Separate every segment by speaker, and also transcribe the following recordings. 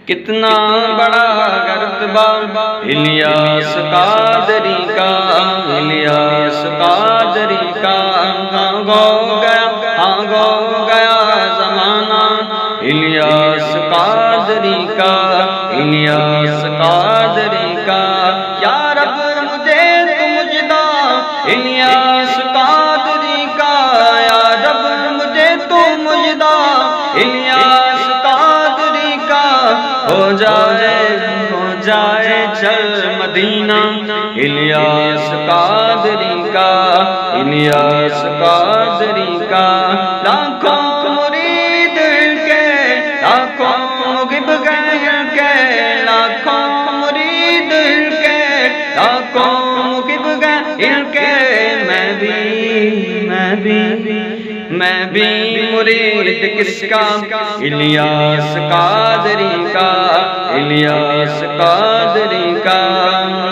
Speaker 1: کتنا بڑا رتبہ الیاس قادری کا، الیاس قادری کا، ہاں گو گیا زمانہ الیاس قادری کا، الیاس قادری کا، یا رب مجھے تو مجدہ الیاس قادری کا، یا رب مجھے تو مجدہ الیاس قادری کا، ہو جائے چل مدینہ الیاس قادری کا، الیاس قادری کا، لاکھوں مرید کے، لاکھوں محب کے، لاکھوں مرید کے، لاکھوں محب کے، میں بھی مرید کس کا، الیاس قادری کا، الیاس قادری کا،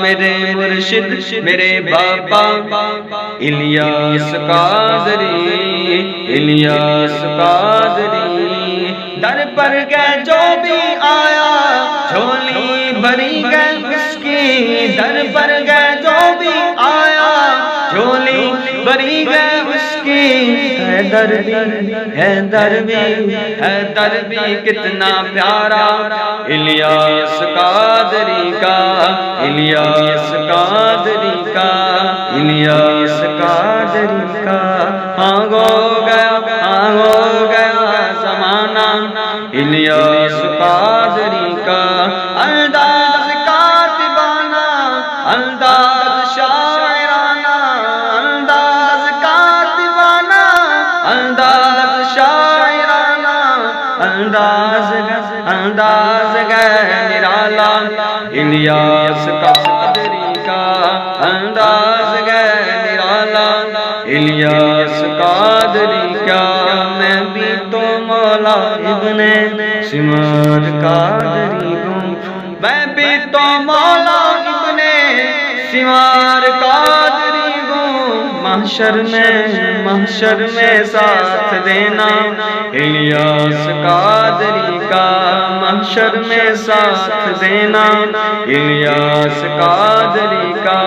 Speaker 1: میرے مرشد میرے بابا الیاس قادری، الیاس قادری، در پر گئے جو بھی آیا جھولی بھری گئے اس کی، در پر گئے جو بھی آیا جھولی بھری گئے اس کی، حیدر بھی کتنا پیارا الیاس قادری کا، الیاس قادری کا، الیاس قادری کا، ہاں ہو گیا زمانہ الیاس قادری کا، انداز کاتبانہ، انداز شاعرانہ، انداز کاتبانہ، انداز شاعرانہ، انداز نرالا الیاس قادری کا، انداز نرالا الیاس قادری کا، میں بھی تو مولا ابن سمار قادری ہوں، میں بھی تو مولا ابن سمار قادری ہوں، محشر میں ساتھ دینا الیاس قادری کا، محشر میں ساتھ دینا الیاس قادری کا۔